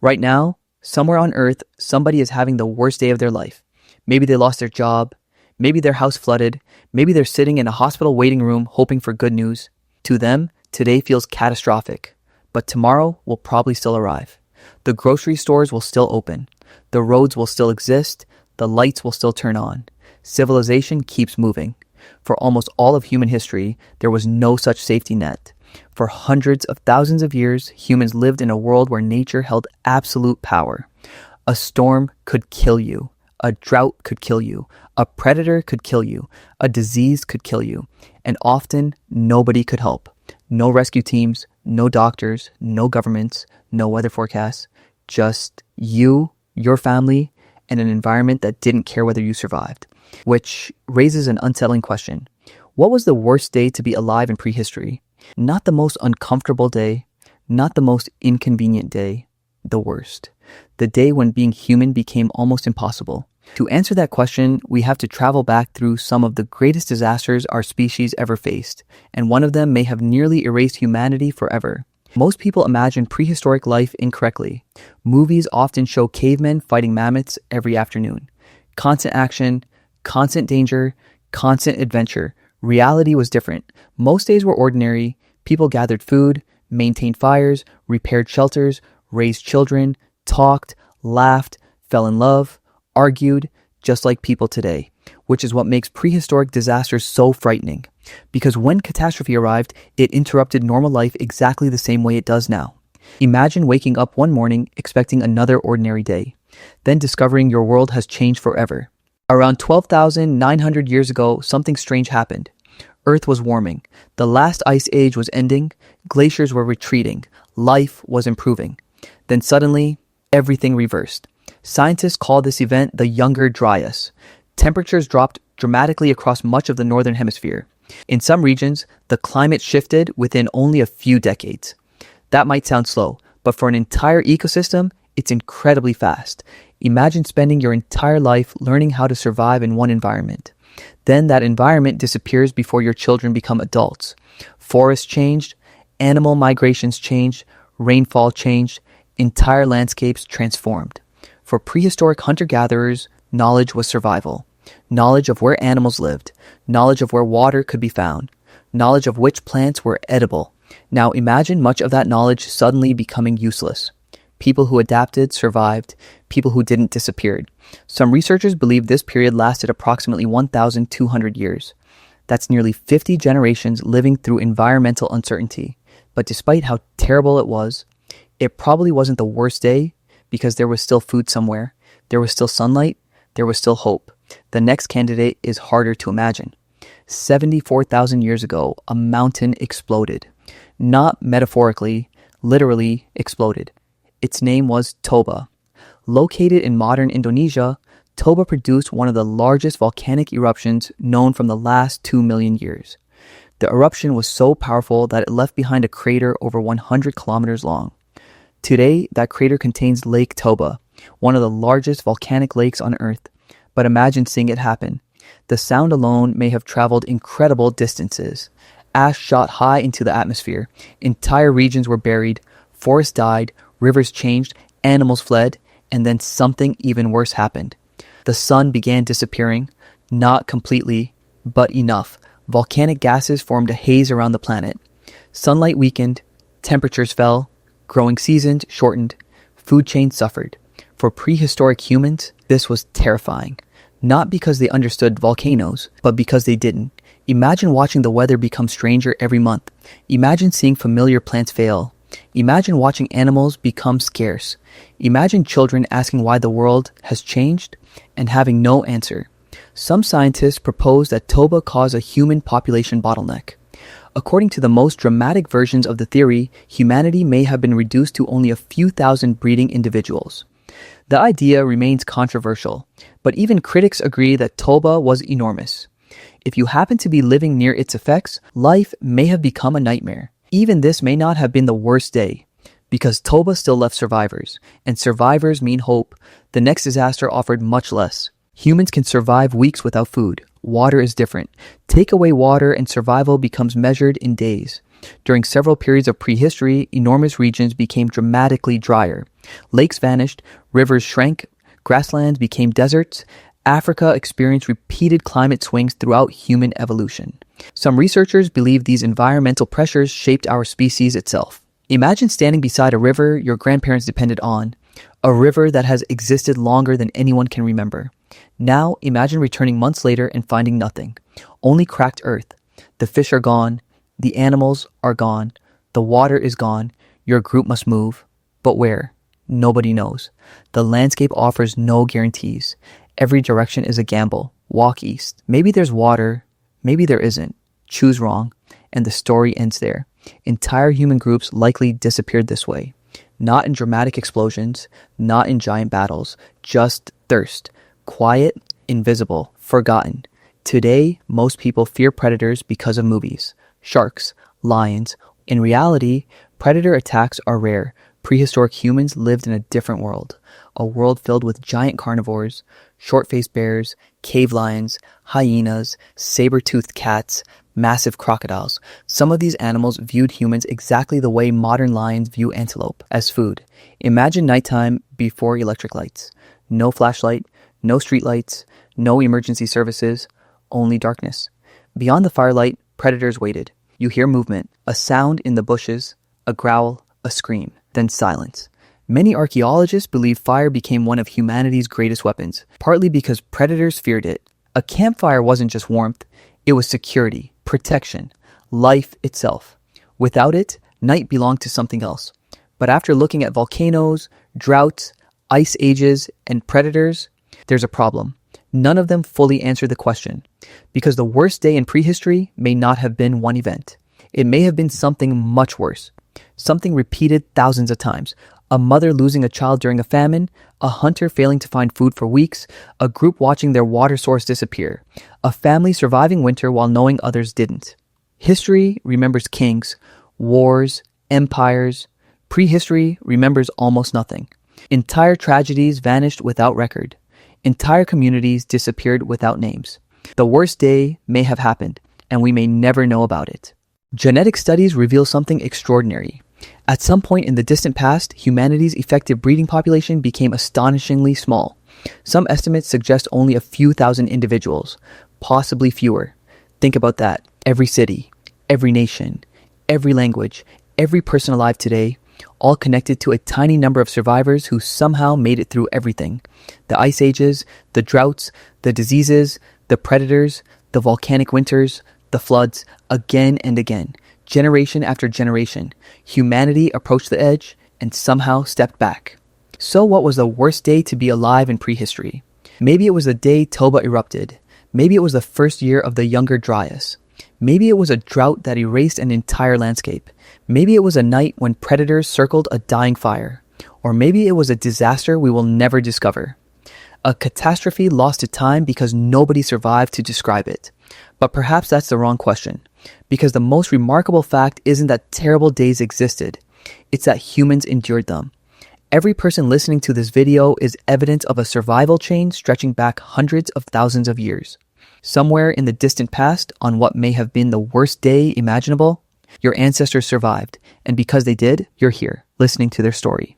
Right now, somewhere on Earth, somebody is having the worst day of their life. Maybe they lost their job. Maybe their house flooded. Maybe they're sitting in a hospital waiting room hoping for good news. To them, today feels catastrophic. But tomorrow will probably still arrive. The grocery stores will still open. The roads will still exist. The lights will still turn on. Civilization keeps moving. For almost all of human history, there was no such safety net. For hundreds of thousands of years, humans lived in a world where nature held absolute power. A storm could kill you. A drought could kill you. A predator could kill you. A disease could kill you. And often, nobody could help. No rescue teams, no doctors, no governments, no weather forecasts. Just you, your family, and an environment that didn't care whether you survived. Which raises an unsettling question. What was the worst day to be alive in prehistory? Not the most uncomfortable day, not the most inconvenient day, the worst. The day when being human became almost impossible. To answer that question, we have to travel back through some of the greatest disasters our species ever faced, and one of them may have nearly erased humanity forever. Most people imagine prehistoric life incorrectly. Movies often show cavemen fighting mammoths every afternoon. Constant action, constant danger, constant adventure. Reality was different. Most days were ordinary. People gathered food, maintained fires, repaired shelters, raised children, talked, laughed, fell in love, argued, just like people today, which is what makes prehistoric disasters so frightening. Because when catastrophe arrived, it interrupted normal life exactly the same way it does now. Imagine waking up one morning expecting another ordinary day, then discovering your world has changed forever. Around 12,900 years ago, something strange happened. Earth was warming. The last ice age was ending. Glaciers were retreating. Life was improving. Then suddenly, everything reversed. Scientists call this event the Younger Dryas. Temperatures dropped dramatically across much of the northern hemisphere. In some regions, the climate shifted within only a few decades. That might sound slow, but for an entire ecosystem, it's incredibly fast. Imagine spending your entire life learning how to survive in one environment. Then that environment disappears before your children become adults. Forests changed, animal migrations changed, rainfall changed, entire landscapes transformed. For prehistoric hunter-gatherers, knowledge was survival. Knowledge of where animals lived, knowledge of where water could be found, knowledge of which plants were edible. Now imagine much of that knowledge suddenly becoming useless. People who adapted survived, people who didn't disappeared. Some researchers believe this period lasted approximately 1,200 years. That's nearly 50 generations living through environmental uncertainty. But despite how terrible it was, it probably wasn't the worst day because there was still food somewhere, there was still sunlight, there was still hope. The next candidate is harder to imagine. 74,000 years ago, a mountain exploded. Not metaphorically, literally exploded. Its name was Toba. Located in modern Indonesia, Toba produced one of the largest volcanic eruptions known from the last 2 million years. The eruption was so powerful that it left behind a crater over 100 kilometers long. Today, that crater contains Lake Toba, one of the largest volcanic lakes on Earth. But imagine seeing it happen. The sound alone may have traveled incredible distances. Ash shot high into the atmosphere. Entire regions were buried. Forests died. Rivers changed. Animals fled. And then something even worse happened. The sun began disappearing. Not completely, but enough. Volcanic gases formed a haze around the planet. Sunlight weakened. Temperatures fell. Growing seasons shortened. Food chains suffered. For prehistoric humans, this was terrifying. Not because they understood volcanoes, but because they didn't. Imagine watching the weather become stranger every month. Imagine seeing familiar plants fail. Imagine watching animals become scarce. Imagine children asking why the world has changed and having no answer. Some scientists propose that Toba caused a human population bottleneck. According to the most dramatic versions of the theory, humanity may have been reduced to only a few thousand breeding individuals. The idea remains controversial, but even critics agree that Toba was enormous. If you happen to be living near its effects, life may have become a nightmare. Even this may not have been the worst day, because Toba still left survivors, and survivors mean hope. The next disaster offered much less. Humans can survive weeks without food. Water is different. Take away water and survival becomes measured in days. During several periods of prehistory, enormous regions became dramatically drier. Lakes vanished, rivers shrank, grasslands became deserts. Africa experienced repeated climate swings throughout human evolution. Some researchers believe these environmental pressures shaped our species itself. Imagine standing beside a river your grandparents depended on, a river that has existed longer than anyone can remember. Now, imagine returning months later and finding nothing, only cracked earth. The fish are gone, the animals are gone, the water is gone, your group must move. But where? Nobody knows. The landscape offers no guarantees. Every direction is a gamble. Walk east. Maybe there's water, maybe there isn't. Choose wrong, and the story ends there. Entire human groups likely disappeared this way. Not in dramatic explosions, not in giant battles, just thirst. Quiet, invisible, forgotten. Today, most people fear predators because of movies. Sharks, lions. In reality, predator attacks are rare. Prehistoric humans lived in a different world. A world filled with giant carnivores, short-faced bears, cave lions, hyenas, saber-toothed cats, massive crocodiles. Some of these animals viewed humans exactly the way modern lions view antelope, as food. Imagine nighttime before electric lights. No flashlight, no streetlights, no emergency services, only darkness. Beyond the firelight, predators waited. You hear movement, a sound in the bushes, a growl, a scream, then silence. Many archaeologists believe fire became one of humanity's greatest weapons, partly because predators feared it. A campfire wasn't just warmth, it was security, protection, life itself. Without it, night belonged to something else. But after looking at volcanoes, droughts, ice ages, and predators, there's a problem. None of them fully answer the question, because the worst day in prehistory may not have been one event. It may have been something much worse, something repeated thousands of times. A mother losing a child during a famine, a hunter failing to find food for weeks, a group watching their water source disappear, a family surviving winter while knowing others didn't. History remembers kings, wars, empires. Prehistory remembers almost nothing. Entire tragedies vanished without record. Entire communities disappeared without names. The worst day may have happened, and we may never know about it. Genetic studies reveal something extraordinary. At some point in the distant past, humanity's effective breeding population became astonishingly small. Some estimates suggest only a few thousand individuals, possibly fewer. Think about that. Every city, every nation, every language, every person alive today, all connected to a tiny number of survivors who somehow made it through everything. The ice ages, the droughts, the diseases, the predators, the volcanic winters, the floods, again and again. Generation after generation, humanity approached the edge and somehow stepped back. So what was the worst day to be alive in prehistory? Maybe it was the day Toba erupted. Maybe it was the first year of the Younger Dryas. Maybe it was a drought that erased an entire landscape. Maybe it was a night when predators circled a dying fire. Or maybe it was a disaster we will never discover. A catastrophe lost to time because nobody survived to describe it. But perhaps that's the wrong question. Because the most remarkable fact isn't that terrible days existed. It's that humans endured them. Every person listening to this video is evidence of a survival chain stretching back hundreds of thousands of years. Somewhere in the distant past, on what may have been the worst day imaginable, your ancestors survived. And because they did, you're here, listening to their story.